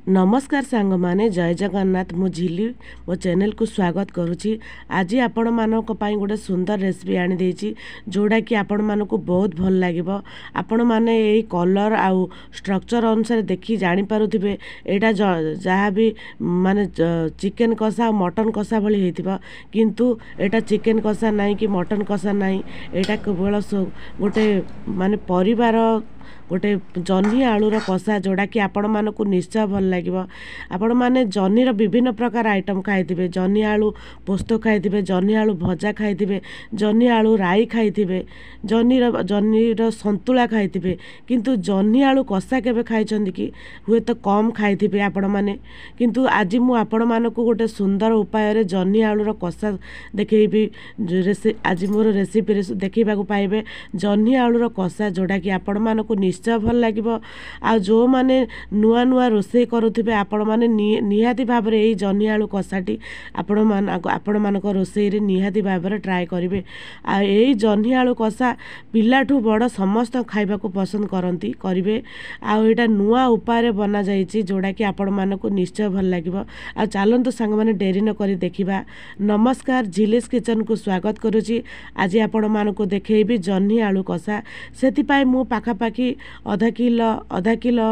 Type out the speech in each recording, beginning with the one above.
नमस्कार सांग माने जय जगन्नाथ मु झिली मो चैनल को स्वागत करुच्ची। आज आपण मानक पई गोटे सुंदर रेसिपी आनी देछि जोड़ा कि आपण मानक बहुत भल लागिबो। आपण माने एई कलर आउ स्ट्रक्चर अनुसार देखि जानि पारुथिबे एटा जहाँ भी माने चिकेन कषा मटन कषा भली हेतिबा, किंतु एटा चिकेन कषा नाही कि मटन कषा नाही। एटा केवल गोटे माने परिवार गोटे जह्नी आलूर कषा जोड़ा कि आपण मानक निश्चय भल लगे। आपण मैंने जह्नीर विभिन्न प्रकार आइटम खाइथिबे, जह्नी आलू पोस्त खाइथिबे, जह्नी आलू भजा खाइथिबे, जह्नी आलू राई खाइथिबे, जह्नीर संतुला खाइथिबे, किंतु जह्नी आलू कषा केबे खाइछन्ति कि? हुए तो कम खाइथिबे आपण माने। किंतु आज मु आपण मानक गोटे सुंदर उपाय रे जह्नी आलूर कषा देखैबी। आज मोर रेसिपी देखैबा को पाइबे जह्नी आलूर कषा जोड़ा कि आपण मानक निश्चय भल लगे। आ जो माने नुआ नुआ रोषे करुथिबे आपण माने निहाती भाव रे एई जह्नी आलू कषाटी आपण मानक रोषे रे निहाती भाव रे ट्राए करिवे। आ एई जह्नी आलू कषा पिलाठू बड़ समस्त खाइबा को पसंद करंती करिवे। आ एटा नुआ उपाय रे बना जाईची जोड़ा कि आपण मानक निश्चय भल लागिबो। आ चलंतु सांग माने डेरी न करी देखिबा। नमस्कार, झिलिस किचन को स्वागत करुची। आज आपण मानक देखैबी जह्नी आलू कषा। सेति पाई मु पाखापाखि आधा किलो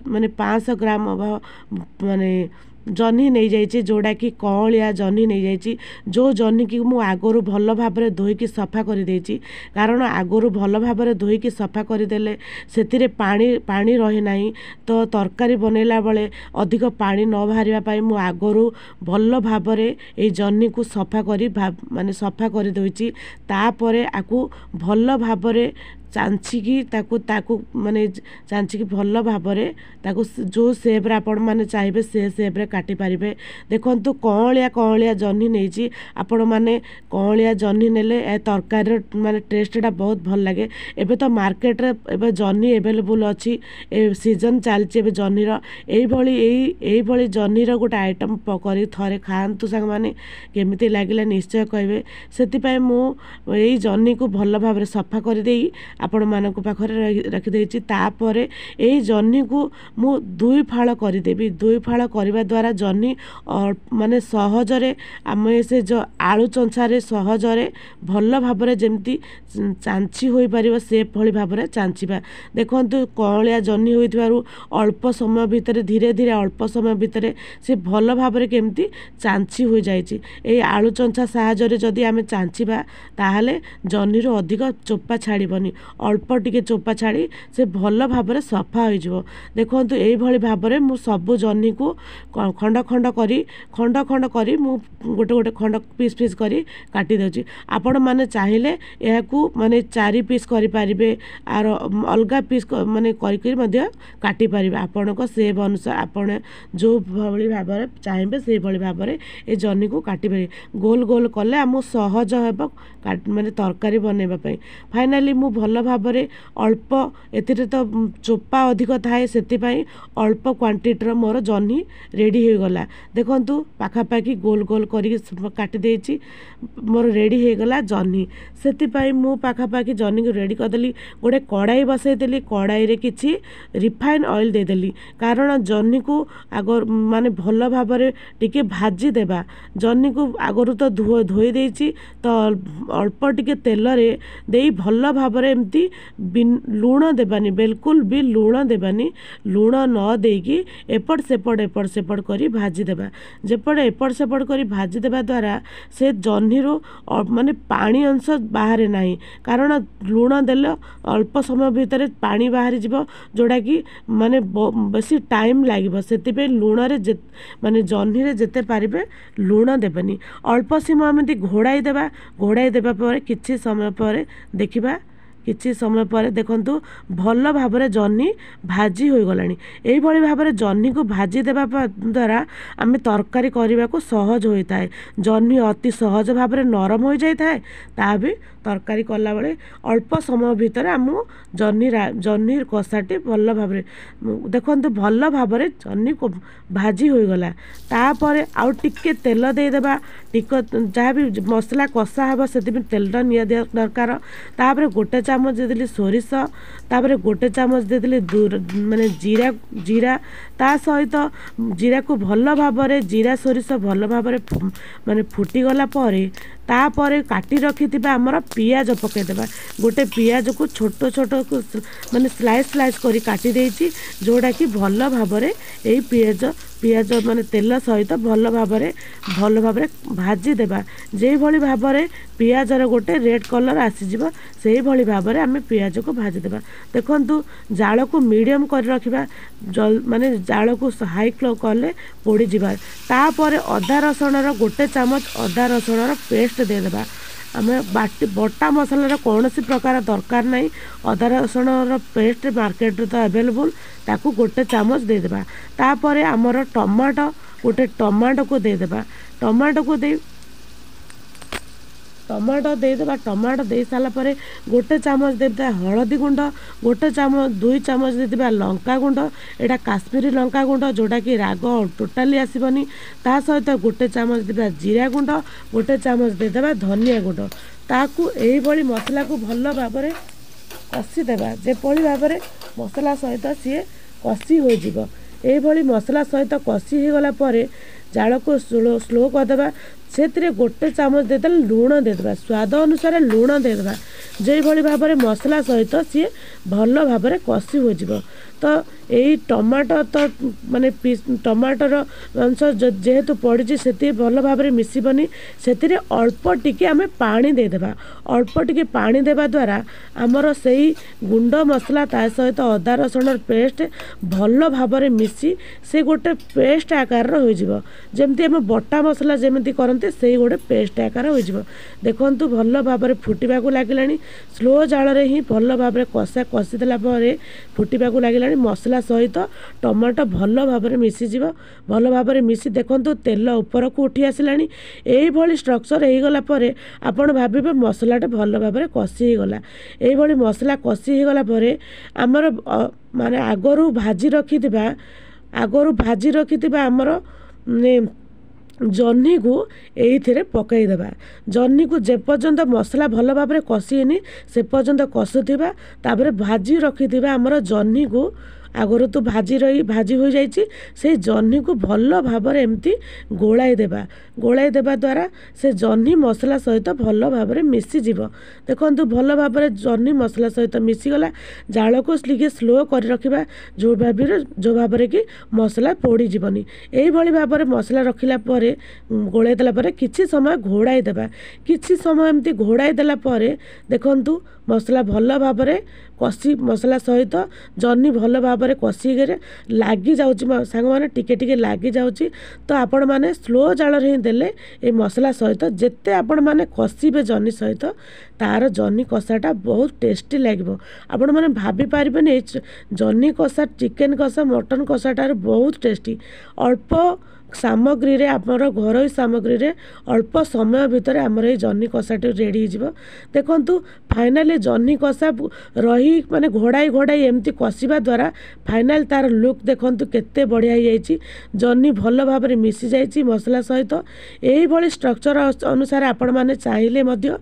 माने 500 ग्राम माने जह्नी नहीं जाइए, जोड़ा कि कौलिया जह्नी नहीं जाइए। जो जह्नी की मु आगरू भल भाव में धोईकी सफा कर देछि, कारण आगरू भल भाव में धोईकी सफा करदेले से पानी रहे नहीं। तो तरकारी बनैला बेले अधिक पानी न बाहरिबा पई मु आगरू भल भाव में ए जह्नी को सफा करी माने सफा कर देछि। तापरे आकु भल भाव में चांचिकी ताकू माने चांचिकी भल भाव में ताकू जो सेप्रे आपण मैंने चाहिए से सेप्रे काटी पारिबे। देखंतु कौलिया जह्नी नहीं आपण मैंने कौलिया जह्नी नेले ए तरकारी माने टेस्टटा बहुत भल लगे। एबे तो मार्केट रे एबे जह्नी अवेलेबल अछि, ए सीजन चलछि एबे जह्नीर। एई भली जह्नीर गोटे आइटम करी थरे खांतु संग माने केमिति लागिला निश्चय कहबे। सेति पय मु एई जह्नी को भल भाव में सफा कर देई आपण मानक पाखरे रखी देछि। तापरे एई जह्नी को मु दुई फाळ करदेवी। दुई फाळ करबा द्वारा जह्नी माने सहजरे आमे से जो आलू चंचारे सहजरे भल भाव में जेमती चांची होई परिबो से भली भाव में चांचिबा। देखंतु कौलिया जह्नी होइथबारु अल्प समय भितर धीरे धीरे अल्प समय भितर से भल भाव में केमती चांची हो जाइछि। एई आलू चंचा साहाय्य जदि आमे चांचिबा ताहाले जह्नी रो अधिक चोपा छाड़िबनी, अल्प टिके चोपा छाड़ी से भल भाव में सफा हो जिवो। देखंतु एई भली भाव में मु सबु जह्नी को खंड खंड करी मु गोटे खंड पीस करी काटी देछि। आपण माने चाहिले एहाकू माने 4 पीस करि पारिबे, आर अलगा पीस माने करी मध्य काटी पारिबे। आपनको सेब अनुसार आपण जो भली भाव में चाहिए से भली भाव में ए जह्नी को काटी पारिबे। गोल गोल कले आमु सहज हेबो माने तरकारी बनैबा पई। फाइनाली मु भल भाव में अल्प एथिरे तो चोपा अधिक थाए सेति पई अल्प क्वांटिटीर मोर जह्नी रेडी हो गला। देखंतु पाखापाखि गोल गोल करी काटी देछि, मोर रेडी हो गला जह्नी। सेति पई मु पाखापाखि जह्नी को रेडी करदेली। गोटे कड़ाई बसई देली, कड़ाई रे किछि रिफाइन ऑयल दे देली, कारण जह्नी को आगर माने भल भाव में टिके भाजी देबा। जह्नी को आगरु तो धोई देछि, तो अल्प टिके तेल रे देई भल भाव में एमती लूण देबानी, बिल्कुल भी लूण देबानी। लूण न देकी एपट सेपट करी भाजी देबा। जेपटे एपट सेपट करी भाजी देबा द्वारा से जह्नी रो माने पानी अंश बाहर नाही, कारण लूण देले अल्प समय भितर पानी बाहर जिवो, जोड़ा कि माने बेसी टाइम लागिबो। सेति पे लूण रे माने जह्नी रे जेते पारिबे लूण देबनी। अल्प समय घोड़ाई देबा पर किछि समय पर देखिबा, किछि समय पर देखंतु भल भाव में जह्नी भाजी हो गलानी। एई भली भाव में जह्नी को भाजी देबा द्वारा आमे तरकारी करबा को सहज होता है। जह्नी अति सहज भाव में नरम हो जाता है, ता भी तरकारी कला बेले अल्प समय भितर आम जह्नी कषाटी भल भाव में देखंतु भल भाव में जह्नी को भाजी हो गला। तापर आउ टिके तेल देदेबा, टिक जहाँ भी मसला कषा हे से तेल निया दरकार। तापर गोटे चामच देदेली सोरिष तापर गोटे चामच देदेली माने जीरा जीरा ता सहित जीरा को भल भाव जीरा सोरिष भल भाव माने फुटी गला तापर काटी रखि आमर पियाज पकईदेवा गोटे पियाज को छोट छोट माने स्लाइस स्लाइस करी काटी देइछि जोड़ा कि भल भाव यही पियाज माने तेल सहित भल भाव भाजी देबा जे भली भाव पियाजर गोटे रेड कलर आसीजिव से भली भाव आम पियाज को भाजी देबा। देखंतु जाल को मीडियम कर रखिबा माने जाल को हाई क्लो कले पोड़ी जिबा तापर अदा रसुण गोटे चामच अदा रसुण पेस्ट दे देबा। आमे बटा मसलार कौन प्रकार दरकार नहीं अदा रसुण पेस्ट मार्केट तो अवेलेबल ताकू गोटे चामच दे देबा। तापर आमर टमाटो गोटे टमाटो को दे देबा टमाटो देदेबा टमाटो दे सारा पर गोटे चामच देदेबा हलदी गुंड गोटे चामच 2 चामच देदेबा लंका गुंड एटा काश्मीरी लंका गुंड जोटा कि राग टोटाली आसबनी ता सहित गोटे चामच देदेबा जीरा गुंड गोटे चामच देदेबा धनिया गुंड ताकू एही भली मसला को भल भाव कषि देबा जेपली भाव मसला सहित सी कषि हो जिवो एही भली मसला सहित कषि हो गला पर जाल को स्लो करदेबा से गोटे चामच देदेल लुण देदेबा स्वाद अनुसार लुण देदेबा जे भली भाव मसला सहित सी भल भाव कषि हो जिवो। तो यही टमाटो तो माने टमाटर अंश जेहेतु पड़ी से भल भाव मिसबनी से अल्प टिके आम पानी देदेबा अल्प टिके पानी देवा द्वारा आमर से गुंड मसला ता सहित अदा रसुण पेस्ट भल भाव मिसी से गोटे पेस्ट आकार हो जमती आम बटा मसला जमी करते से गोटे पेस्ट आकार हो देखु भल भाव फुटा लगे स्लो जाल ही भल भाव कषा कषिदेला फुटा लगे मसला सहित टमाटो भल भाव मिसीज भल भाव मिसी देखु तेल ऊपर को उठी आसला यही स्ट्रक्चर हो गला आपण भावे मसलाटे भल भाव कषि गला यही मसला कषि गला आमर माने आगरू भाजी रखिथिबा आमर जह्नी को ये पकईदेबा जह्नी को जे पर्यंत मसला भल भाव कषिनी से पर्यंत कषुवा तापर भाजी रखिथिबा आमर जह्नी को आगरू तो भाजी हो जाइए से जह्नी को भल भाव एमती गोलाई देबा द्वारा से जह्नी मसला सहित भल भाव मिसीज देखु भल भाव जह्नी मसला सहित मिसीगला जाल को ଟିକେ स्लो कर रखिबा जो भाव कि मसला पोड़ी जीवनी यही भाव मसला रखिला गोलाई देला किछि समय घोड़ाई देबा किछि समय एमती घोड़ाई देला देखंतु मसला भल भाव कषि मसला सहित जह्नी भल भाव कषि लगी जाऊँच सांग मैंने टिके लगी जाऊँच तो आपण मैंने स्लो जाल ही देले ये मसला सहित जिते आपण मैंने कषिबे जह्नी सहित तार जह्नी कषाटा बहुत टेस्टी लगे आपण मैंने भाभी पारे जह्नी कषा चिकेन कषा मटन कषाटार बहुत टेस्टी अल्प सामग्री रे आमर घर सामग्री रे अल्प समय भितर आमर ये जह्नी कषाटी रेडी हो देखु फाइनाली जह्नी कषा रही माने घोड़ाई एमती कषिबा द्वारा फाइनाल तार लुक देखु केते बढ़िया हो जह्नी भल भाव मिसी जाइए मसला सहित यही भली स्ट्रक्चर अनुसार आपण मैंने चाहिए मध्य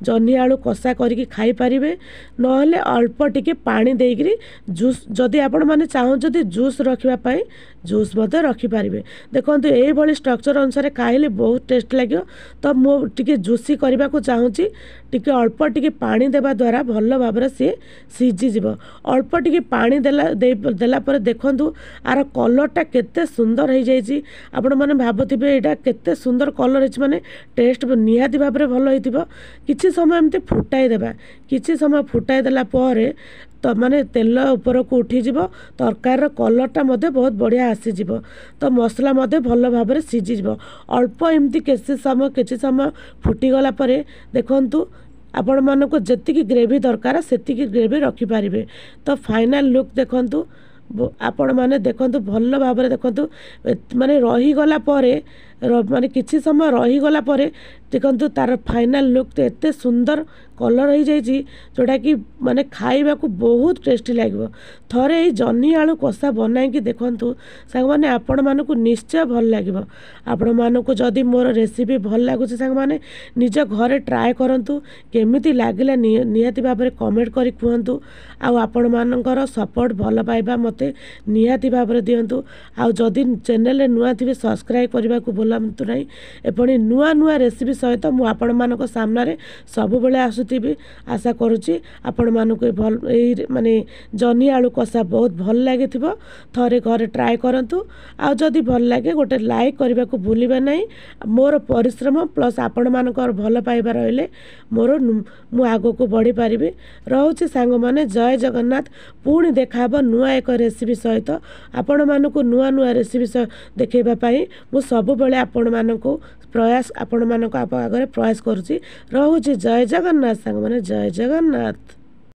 जह्नी आलू कषा करके खाई पारिबे नहले अल्प टिके पानी देकरी जूस जदि आपण माने चाहते जूस रखापी जूस मध्य रखिपारे देखो यही भली स्ट्रक्चर अनुसार खाइले बहुत टेस्ट लगे तो मुझे जूसी करने को चाहूँगी टिके अल्प टिके पानी देवा द्वारा भल भाव सी सीझीज अल्प टिके पानी देला पर देखु आर कलरटा केते सुंदर हो जाइए आपण मैंने भावुवे यहाँ केते सुंदर कलर है माने टेस्ट निहाती भाव भल हो किसी समय एमती फुटाई देबा किसी समय फुटाई देला तो माने तेल ऊपर को उठीजिव तरकार कलरटा मध्य बहुत बढ़िया आसीजिव तो मसला मध्य भल भाव सीझीज अल्प एमती किसी समय फुटीगला देखंतु आपण मानक जेतिकी ग्रेवी दरकार सेतिकी ग्रेवी रखिपारे तो फाइनाल लुक देखंतु आपण माने देखंतु भल भाव देखंतु माने रहीगला माने किसी समय रहीगला देखंतु तार फाइनाल लुक तो एते सुंदर कलर हो जाइए जोटा कि माने खाइबा को बहुत टेस्टी लगे थरे ये जह्नी आलू कषा बनाई देखु सांग मैंने आपण मानक निश्चय भल लगे आपण मानक जदि मोर रेसिपी भल लगुच सांग मैंने निज घरे ट्राए करंतु केमिति लागिला निहाती भाव में कमेंट करी कहतु आपण मानकर सपोर्ट भल पाइबा मते निहाती भाव में दिंतु आउ जदि चैनल नुआ थे सब्सक्राइब करने को बोलतु ना एपरी नुआ नुआ रेसिपी सहित मु आपण मानक सामने सब बेले आसुथी आशा करुच्ची आपण मानक भल माने जह्नी आलू कषा बहुत भल लगे थरे घरे ट्राए करंतु आउ जदि भल लगे गोटे लाइक करने को भूलिबा नहीं मोर परिश्रम प्लस आपण मानकर भल पाइबा रहिले मोर मु आगो को बढ़ी पारिबी रहउची सांग माने जय जगन्नाथ पुणी देखा नुआ एक रेसिपी सहित आपण मानक नुआ नुआ रेसिपी देखैबा पाई मु सब बेले आपण मानक प्रयास आपण मानक आगे प्रयास करुच्ची रहउची जय जगन्नाथ सांग माने जय जगन्नाथ।